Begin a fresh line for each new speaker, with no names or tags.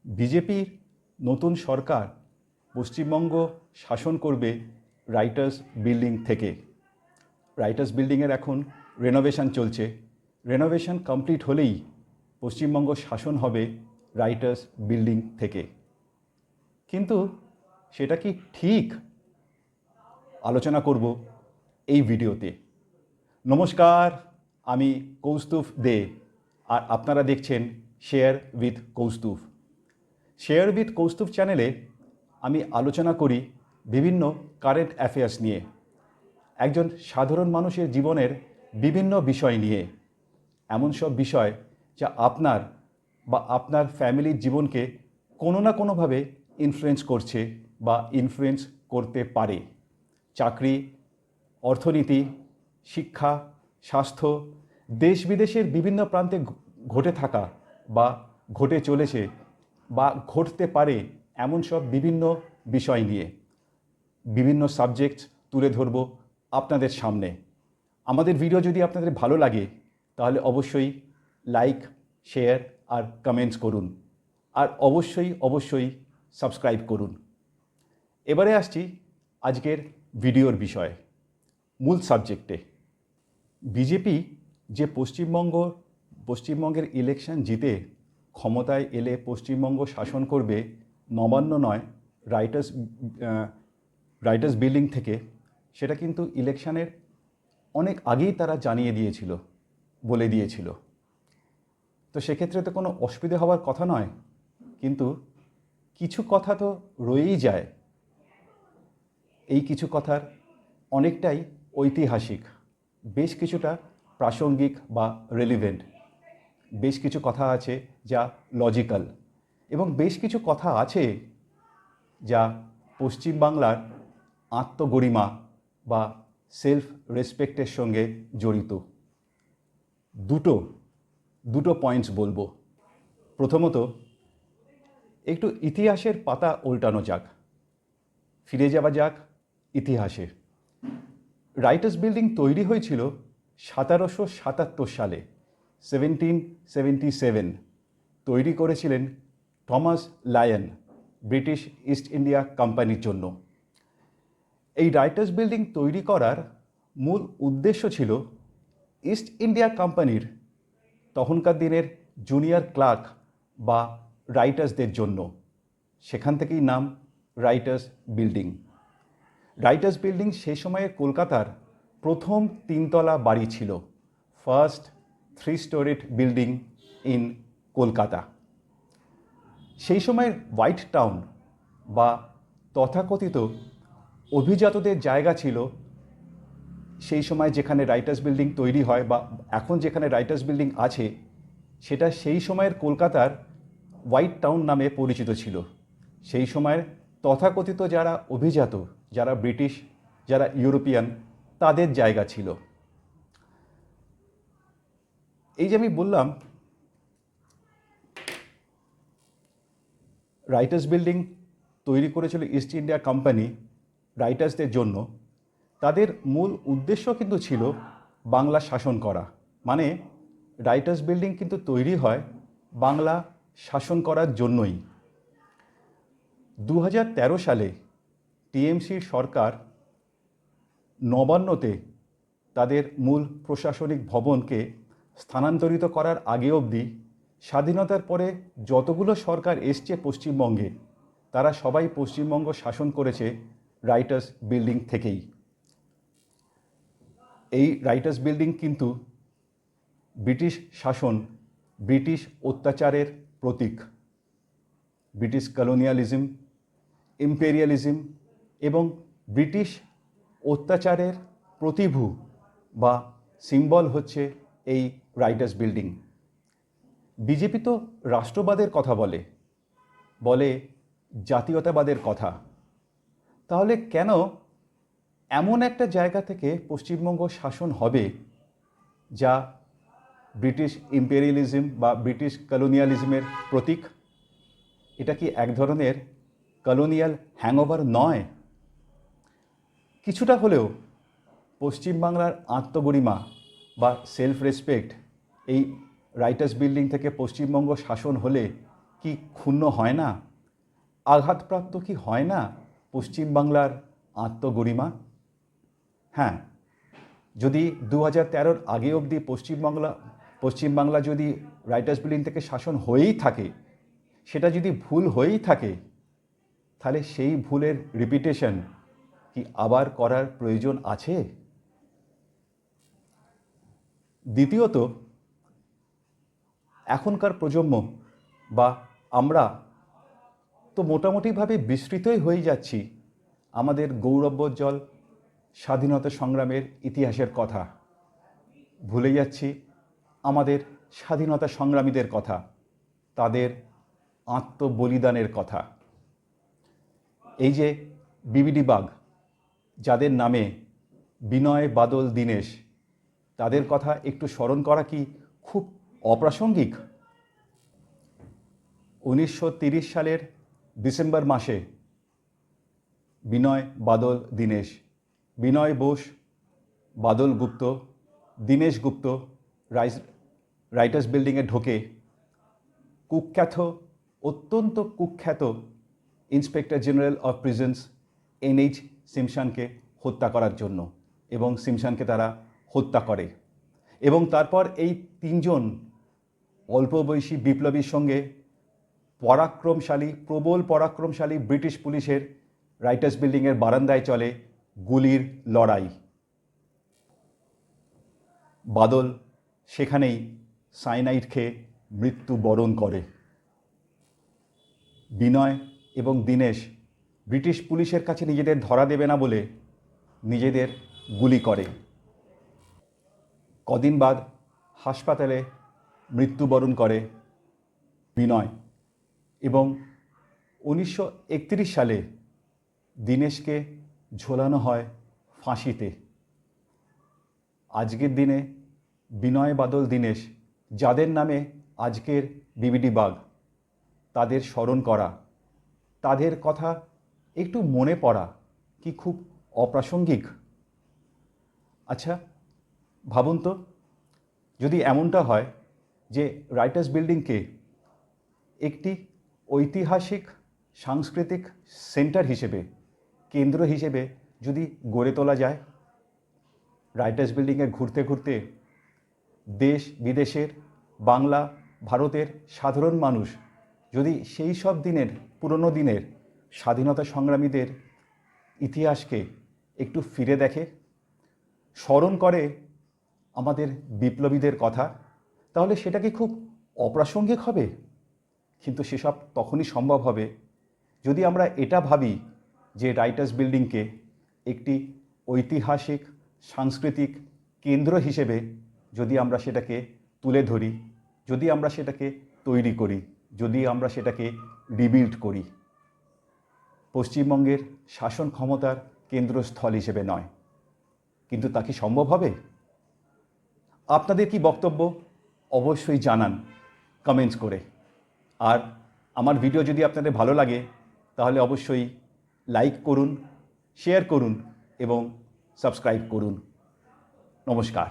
বিজেপির নতুন সরকার পশ্চিমবঙ্গ শাসন করবে রাইটার্স বিল্ডিং থেকে। রাইটার্স বিল্ডিংয়ের এখন রেনোভেশন চলছে। রেনোভেশন কমপ্লিট হলেই পশ্চিমবঙ্গ শাসন হবে রাইটার্স বিল্ডিং থেকে। কিন্তু সেটা কি ঠিক? আলোচনা করব এই ভিডিওতে। নমস্কার, আমি কৌস্তুভ দে, আর আপনারা দেখছেন share with Kaustubh. Share with Kaustubh চ্যানেলে আমি আলোচনা করি বিভিন্ন কারেন্ট অ্যাফেয়ার্স নিয়ে, একজন সাধারণ মানুষের জীবনের বিভিন্ন বিষয় নিয়ে, এমন সব বিষয় যা আপনার বা আপনার ফ্যামিলির জীবনকে কোনো না কোনোভাবে ইনফ্লুয়েন্স করছে বা ইনফ্লুয়েন্স করতে পারে। চাকরি, অর্থনীতি, শিক্ষা, স্বাস্থ্য, দেশ বিদেশের বিভিন্ন প্রান্তে ঘটে থাকা বা ঘটে চলেছে বা ঘটতে পারে এমন সব বিভিন্ন বিষয় নিয়ে বিভিন্ন সাবজেক্ট তুলে ধরব আপনাদের সামনে। আমাদের ভিডিও যদি আপনাদের ভালো লাগে তাহলে অবশ্যই লাইক, শেয়ার আর কমেন্টস করুন, আর অবশ্যই সাবস্ক্রাইব করুন। এবারে আসছি আজকের ভিডিওর বিষয়, মূল সাবজেক্টে। বিজেপি যে পশ্চিমবঙ্গের ইলেকশন জিতে ক্ষমতায় এলে পশ্চিমবঙ্গ শাসন করবে নবান্ন নয়, রাইটার্স বিল্ডিং থেকে, সেটা কিন্তু ইলেকশনের অনেক আগেই তারা জানিয়ে দিয়েছিল, বলে দিয়েছিল। তো সেক্ষেত্রে তো কোনো অসুবিধা হওয়ার কথা নয়, কিন্তু কিছু কথা তো রয়েই যায়। এই কিছু কথার অনেকটাই ঐতিহাসিক, বেশ কিছুটা প্রাসঙ্গিক বা রেলিভেন্ট। বেশ কিছু কথা আছে যা লজিক্যাল, এবং বেশ কিছু কথা আছে যা পশ্চিমবাংলার আত্মগরিমা বা সেলফ রেসপেক্টের সঙ্গে জড়িত। দুটো পয়েন্টস বলবো। প্রথমত, একটু ইতিহাসের পাতা উল্টানো যাক, ফিরে যাওয়া যাক ইতিহাসে। রাইটার্স বিল্ডিং তৈরি হয়েছিল 1777 সালে, 1777। তৈরি করেছিলেন Thomas lion British east India কোম্পানির জন্য। এই রাইটার্স বিল্ডিং তৈরি করার মূল উদ্দেশ্য ছিল ইস্ট ইন্ডিয়া কোম্পানির তখনকার দিনের জুনিয়র ক্লার্ক বা রাইটার্সদের জন্য। সেখান থেকেই নাম রাইটার্স বিল্ডিং। রাইটার্স বিল্ডিং সেই সময়ে কলকাতার প্রথম 3তলা বাড়ি ছিল, first 3 storied building in Kolkata. সেই সময়ের হোয়াইট টাউন বা তথাকথিত অভিজাতদের জায়গা ছিল সেই সময় যেখানে রাইটার্স বিল্ডিং তৈরি হয়, বা এখন যেখানে রাইটার্স বিল্ডিং আছে, সেটা সেই সময়ের কলকাতার হোয়াইট টাউন নামে পরিচিত ছিল। সেই সময়ের তথাকথিত যারা অভিজাত, যারা ব্রিটিশ, যারা ইউরোপিয়ান, তাদের জায়গা ছিল। এই যে আমি বললাম রাইটার্স বিল্ডিং তৈরি করেছিল ইস্ট ইন্ডিয়া কোম্পানি রাইটার্সদের জন্য। তাদের মূল উদ্দেশ্য কিন্তু ছিল বাংলা শাসন করা। মানে রাইটার্স বিল্ডিং কিন্তু তৈরি হয় বাংলা শাসন করার জন্যই। 2013 সালে টিএমসির সরকার নবান্নতে তাদের মূল প্রশাসনিক ভবনকে স্থানান্তরিত করার আগে অবধি স্বাধীনতার পরে যতগুলো সরকার এসছে পশ্চিমবঙ্গে, তারা সবাই পশ্চিমবঙ্গ শাসন করেছে রাইটার্স বিল্ডিং থেকেই। এই রাইটার্স বিল্ডিং কিন্তু ব্রিটিশ শাসন, ব্রিটিশ অত্যাচারের প্রতীক। ব্রিটিশ কলোনিয়ালিজম, ইম্পেরিয়ালিজম এবং ব্রিটিশ অত্যাচারের প্রতিভূ বা সিম্বল হচ্ছে এই রাইটার্স বিল্ডিং। বিজেপি তো রাষ্ট্রবাদের কথা বলে জাতীয়তাবাদের কথা। তাহলে কেন এমন একটা জায়গা থেকে পশ্চিমবঙ্গ শাসন হবে যা ব্রিটিশ ইম্পেরিয়ালিজম বা ব্রিটিশ কলোনিয়ালিজমের প্রতীক? এটা কি এক ধরনের কলোনিয়াল হ্যাংওভার নয়? কিছুটা হলেও পশ্চিমবাংলার আত্মগরিমা বা সেলফ রেসপেক্ট এই রাইটার্স বিল্ডিং থেকে পশ্চিমবঙ্গ শাসন হলে কি ক্ষুণ্ণ হয় না, আঘাতপ্রাপ্ত কি হয় না পশ্চিমবাংলার আত্মগরিমা? হ্যাঁ, যদি 2013 আগে অবধি পশ্চিমবাংলা যদি রাইটার্স বিল্ডিং থেকে শাসন হয়েই থাকে, সেটা যদি ভুল হয়েই থাকে, তাহলে সেই ভুলের রিপিটেশন কি আবার করার প্রয়োজন আছে? দ্বিতীয়ত, এখনকার প্রজন্ম বা আমরা তো মোটামুটিভাবে বিস্মৃতই হয়ে যাচ্ছি আমাদের গৌরবোজ্জ্বল স্বাধীনতা সংগ্রামের ইতিহাসের কথা। ভুলে যাচ্ছি আমাদের স্বাধীনতা সংগ্রামীদের কথা, তাদের আত্মবলিদানের কথা। এই যে বিবিডি বাগ, যাদের নামে বিনয়, বাদল, দীনেশ, তাদের কথা একটু স্মরণ করা কি খুব অপ্রাসঙ্গিক? 1930 সালের ডিসেম্বর মাসে বিনয়, বাদল, দীনেশ, বিনয় বোস, বাদল গুপ্ত, দীনেশ গুপ্ত রাইটার্স বিল্ডিংয়ে ঢোকে অত্যন্ত কুখ্যাত ইন্সপেক্টর জেনারেল অফ প্রিজেন্স NH সিমসানকে হত্যা করার জন্য, এবং সিমসানকে তারা হত্যা করে। এবং তারপর এই তিনজন অল্প বয়সী বিপ্লবীর সঙ্গে প্রবল পরাক্রমশালী ব্রিটিশ পুলিশের রাইটার্স বিল্ডিংয়ের বারান্দায় চলে গুলির লড়াই। বাদল সেখানেই সাইনাইড খেয়ে মৃত্যুবরণ করে। বিনয় এবং দীনেশ ব্রিটিশ পুলিশের কাছে নিজেদের ধরা দেবে না বলে নিজেদের গুলি করে। কদিন বাদ হাসপাতালে মৃত্যুবরণ করে বিনয়, এবং 1931 সালে দীনেশকে ঝোলানো হয় ফাঁসিতে। আজকের দিনে বিনয়, বাদল, দীনেশ, যাদের নামে আজকের বিবিডি বাগ, তাদের স্মরণ করা, তাদের কথা একটু মনে পড়া কি খুব অপ্রাসঙ্গিক? আচ্ছা, ভাবুন তো, যদি এমনটা হয় যে রাইটার্স বিল্ডিংকে একটি ঐতিহাসিক সাংস্কৃতিক সেন্টার হিসেবে, কেন্দ্র হিসেবে যদি গড়ে তোলা যায়, রাইটার্স বিল্ডিংয়ে ঘুরতে ঘুরতে দেশ বিদেশের, বাংলা ভারতের সাধারণ মানুষ যদি সেই সব দিনের, পুরনো দিনের স্বাধীনতা সংগ্রামীদের ইতিহাসকে একটু ফিরে দেখে, স্মরণ করে আমাদের বিপ্লবীদের কথা, তাহলে সেটা কি খুব অপ্রাসঙ্গিক হবে? কিন্তু সেসব তখনই সম্ভব হবে যদি আমরা এটা ভাবি যে রাইটার্স বিল্ডিংকে একটি ঐতিহাসিক সাংস্কৃতিক কেন্দ্র হিসেবে যদি আমরা সেটাকে তুলে ধরি, যদি আমরা সেটাকে তৈরি করি, যদি আমরা সেটাকে রিবিল্ড করি, পশ্চিমবঙ্গের শাসন ক্ষমতার কেন্দ্রস্থল হিসেবে নয়। কিন্তু তা কি সম্ভব হবে? আপনাদের কি বক্তব্য অবশ্যই জানান কমেন্টস করে। আর আমার ভিডিও যদি আপনাদের ভালো লাগে তাহলে অবশ্যই লাইক করুন, শেয়ার করুন এবং সাবস্ক্রাইব করুন। নমস্কার।